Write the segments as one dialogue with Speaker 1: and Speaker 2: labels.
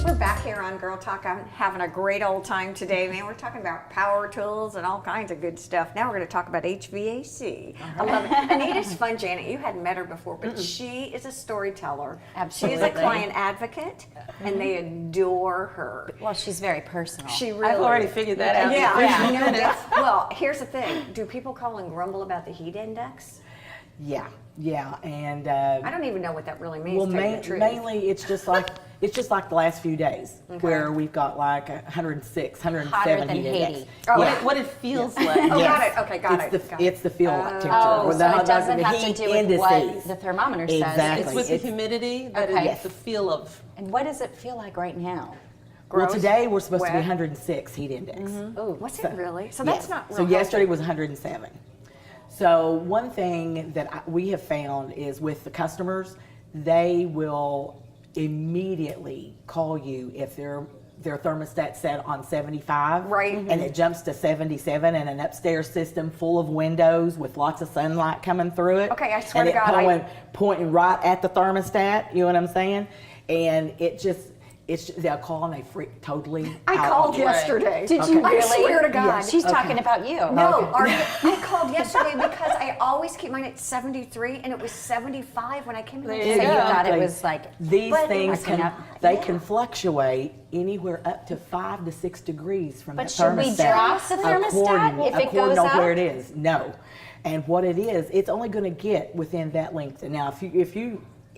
Speaker 1: We're back here on Girl Talk. I'm having a great old time today, man. We're talking about power tools and all kinds of good stuff. Now we're going to talk about HVAC. I love it. Anita's fun, Janet. You hadn't met her before, but she is a storyteller.
Speaker 2: Absolutely.
Speaker 1: She is a client advocate, and they adore her.
Speaker 2: Well, she's very personal.
Speaker 1: She really.
Speaker 3: I've already figured that out.
Speaker 1: Yeah. You know, well, here's the thing. Do people call and grumble about the heat index?
Speaker 4: Yeah, and
Speaker 1: I don't even know what that really means.
Speaker 4: well,
Speaker 1: to tell you the truth.
Speaker 4: mainly it's just like the last few days where we've got like 106, 107
Speaker 2: than
Speaker 4: heat
Speaker 2: Haiti.
Speaker 4: index.
Speaker 1: Oh,
Speaker 4: Yeah.
Speaker 3: What it feels like.
Speaker 1: Oh,
Speaker 4: Yes.
Speaker 1: got it. Okay, got it.
Speaker 4: It's the feel temperature.
Speaker 2: Oh,
Speaker 4: or
Speaker 2: so
Speaker 4: the,
Speaker 2: it doesn't
Speaker 4: the
Speaker 2: have to
Speaker 4: heat
Speaker 2: do with
Speaker 4: indices.
Speaker 2: what the thermometer says.
Speaker 4: Exactly.
Speaker 3: It's with the humidity that
Speaker 2: Okay.
Speaker 3: it's the feel of.
Speaker 2: And what does it feel like right now?
Speaker 4: Well,
Speaker 1: Gross,
Speaker 4: today we're supposed to be
Speaker 1: wet.
Speaker 4: 106 heat index.
Speaker 1: Oh, what's it really? So that's
Speaker 4: Yes.
Speaker 1: not real
Speaker 4: So yesterday
Speaker 1: healthy.
Speaker 4: was 107. So one thing that we have found is with the customers, they will immediately call you if their thermostat set on 75,
Speaker 1: Right.
Speaker 4: and it jumps to 77, and an upstairs system full of windows with lots of sunlight coming through it.
Speaker 1: Okay, I swear
Speaker 4: and
Speaker 1: to God,
Speaker 4: pointing right at the thermostat. You know what I'm saying? And they'll call and they freak totally.
Speaker 1: I
Speaker 4: out
Speaker 1: called
Speaker 4: on you.
Speaker 1: yesterday.
Speaker 2: Did you
Speaker 1: I
Speaker 2: really?
Speaker 1: swear to God.
Speaker 2: She's talking about you.
Speaker 1: No, I called yesterday because I always keep mine at 73 and it was 75 when I came in.
Speaker 3: There
Speaker 2: So
Speaker 3: you
Speaker 2: you
Speaker 3: go.
Speaker 2: thought it was like
Speaker 4: These
Speaker 1: But
Speaker 4: things
Speaker 2: messing up.
Speaker 4: can fluctuate anywhere up to 5 to 6 degrees from
Speaker 2: But
Speaker 4: that
Speaker 2: should we
Speaker 4: thermostat.
Speaker 2: drop the thermostat if it
Speaker 4: according
Speaker 2: goes
Speaker 4: to where
Speaker 2: up?
Speaker 4: it is. No, and what it is, it's only going to get within that length. And now,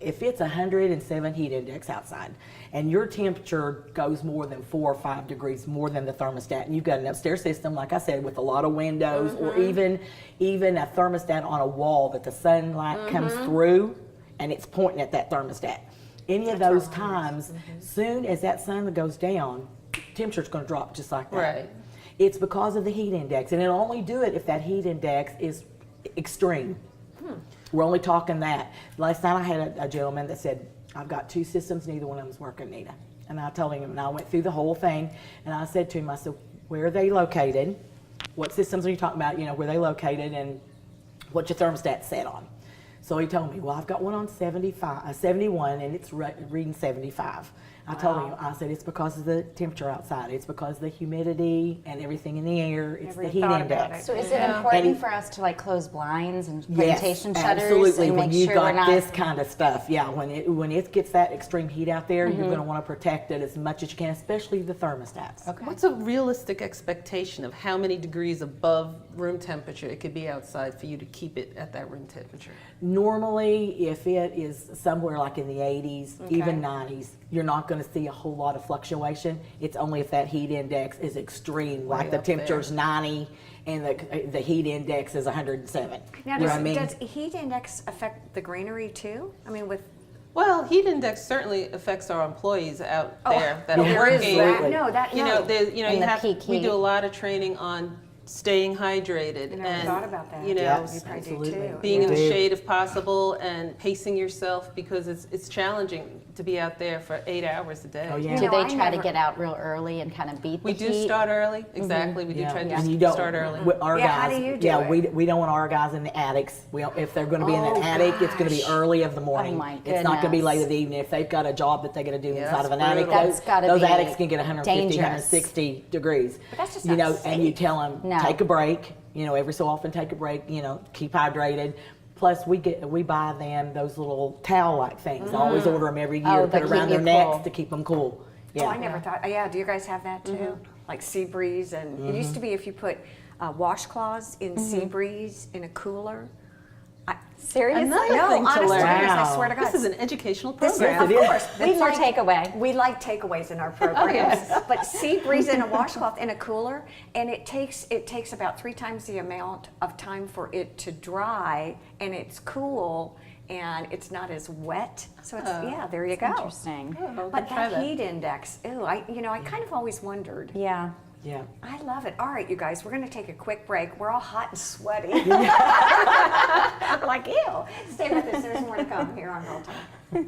Speaker 4: if it's 107 heat index outside, and your temperature goes more than 4 or 5 degrees more than the thermostat, and you've got an upstairs system, like I said, with a lot of windows, or even a thermostat on a wall that the sunlight comes through, and it's pointing at that thermostat. Any of those times, soon as that sun goes down, temperature's going to drop just like that.
Speaker 3: Right.
Speaker 4: It's because of the heat index, and it'll only do it if that heat index is extreme. We're only talking that. Last night I had a gentleman that said, I've got 2 systems, neither one of them's working, Nita. And I told him, and I went through the whole thing, and I said to him, I said, where are they located? What systems are you talking about? You know, where they located and what your thermostat set on? So he told me, well, I've got one on 71, and it's reading 75. I told him, I said, it's because of the temperature outside. It's because of the humidity and everything in the air. It's
Speaker 1: Never
Speaker 4: the heat
Speaker 1: thought about
Speaker 4: index.
Speaker 1: it.
Speaker 2: So is it
Speaker 3: Yeah.
Speaker 2: important
Speaker 4: And-
Speaker 2: for us to like close blinds and
Speaker 4: Yes,
Speaker 2: plantation shutters
Speaker 4: absolutely.
Speaker 2: and
Speaker 4: When
Speaker 2: make
Speaker 4: you've
Speaker 2: sure
Speaker 4: got
Speaker 2: we're not
Speaker 4: this kind of stuff, yeah, when it gets that extreme heat out there, you're going to want to protect it as much as you can, especially the thermostats.
Speaker 2: Okay.
Speaker 3: What's a realistic expectation of how many degrees above room temperature it could be outside for you to keep it at that room temperature?
Speaker 4: Normally, if it is somewhere like in the 80s, even 90s, you're not going to see a whole lot of fluctuation. It's only if that heat index is extreme, like
Speaker 3: Way
Speaker 4: the
Speaker 3: up there.
Speaker 4: temperature's 90 and the heat index is 107.
Speaker 1: Now,
Speaker 4: You know what I mean?
Speaker 1: does heat index affect the greenery too? I mean, with
Speaker 3: Well, heat index certainly affects our employees out there that
Speaker 4: yeah.
Speaker 3: are
Speaker 4: There is
Speaker 3: working.
Speaker 4: that.
Speaker 1: No, that
Speaker 3: You
Speaker 1: no.
Speaker 3: know, you
Speaker 2: And the peak
Speaker 3: we
Speaker 2: heat.
Speaker 3: do a lot of training on staying hydrated
Speaker 1: I never
Speaker 3: and
Speaker 1: thought about that.
Speaker 3: you know,
Speaker 4: Yes,
Speaker 1: You probably do
Speaker 4: absolutely.
Speaker 1: too.
Speaker 3: being in the
Speaker 4: Yeah.
Speaker 3: shade if possible and pacing yourself because it's challenging to be out there for 8 hours a day.
Speaker 4: Oh, yeah.
Speaker 2: Do
Speaker 1: know,
Speaker 2: they
Speaker 1: I
Speaker 2: try to
Speaker 1: never-
Speaker 2: get out real early and kind of beat
Speaker 3: We
Speaker 2: the
Speaker 3: do
Speaker 2: heat?
Speaker 3: start early, exactly. We do
Speaker 4: Yeah.
Speaker 3: try to
Speaker 4: And you don't,
Speaker 3: start early.
Speaker 4: Our
Speaker 1: Yeah,
Speaker 4: guys,
Speaker 1: how do you do
Speaker 4: yeah,
Speaker 1: it?
Speaker 4: we don't want our guys in the attics. If they're going to be in
Speaker 1: Oh,
Speaker 4: an attic, it's going to be
Speaker 1: gosh.
Speaker 4: early of the morning.
Speaker 2: Oh, my
Speaker 4: It's not going to be
Speaker 2: goodness.
Speaker 4: late of the evening. If they've got a job that they got to do
Speaker 3: Yeah,
Speaker 4: inside of an
Speaker 3: that's
Speaker 4: attic,
Speaker 3: brutal.
Speaker 2: That's gotta
Speaker 4: those
Speaker 2: be
Speaker 4: attics can get 150,
Speaker 2: dangerous.
Speaker 4: 160 degrees.
Speaker 1: But that's just
Speaker 4: you
Speaker 1: not
Speaker 4: know, and you
Speaker 1: safe.
Speaker 4: tell them
Speaker 2: No.
Speaker 4: take a break. You know, every so often take a break. You know, keep hydrated. Plus, we buy them those little towel-like things. I always order them every year
Speaker 2: Oh,
Speaker 4: to
Speaker 2: that
Speaker 4: put around
Speaker 2: keep
Speaker 4: their
Speaker 2: you
Speaker 4: necks
Speaker 2: cool.
Speaker 4: to keep them cool. Yeah.
Speaker 1: Oh, I never thought. Yeah, do you guys have that too? Like sea breeze, and it used to be if you put washcloths in sea breeze in a cooler.
Speaker 2: Seriously?
Speaker 3: Another
Speaker 1: No,
Speaker 3: thing to
Speaker 1: honest to
Speaker 3: learn.
Speaker 1: goodness, I
Speaker 4: Wow.
Speaker 1: swear to God.
Speaker 3: This is an educational
Speaker 1: This is,
Speaker 3: program.
Speaker 1: of
Speaker 4: it is.
Speaker 1: course.
Speaker 2: We need more takeaway.
Speaker 1: We like takeaways in our programs, but sea breeze in a washcloth in a cooler, and it takes about 3 times the amount of time for it to dry, and it's cool, and it's not as wet. So it's yeah, there you go.
Speaker 2: Interesting.
Speaker 3: Oh,
Speaker 1: But
Speaker 3: try
Speaker 1: that heat index, ew, I kind of always wondered.
Speaker 2: Yeah.
Speaker 4: Yeah.
Speaker 1: I love it. All right, you guys, we're going to take a quick break. We're all hot and sweaty. We're like, ew. Stay with us. There's more to come here on Girl Talk.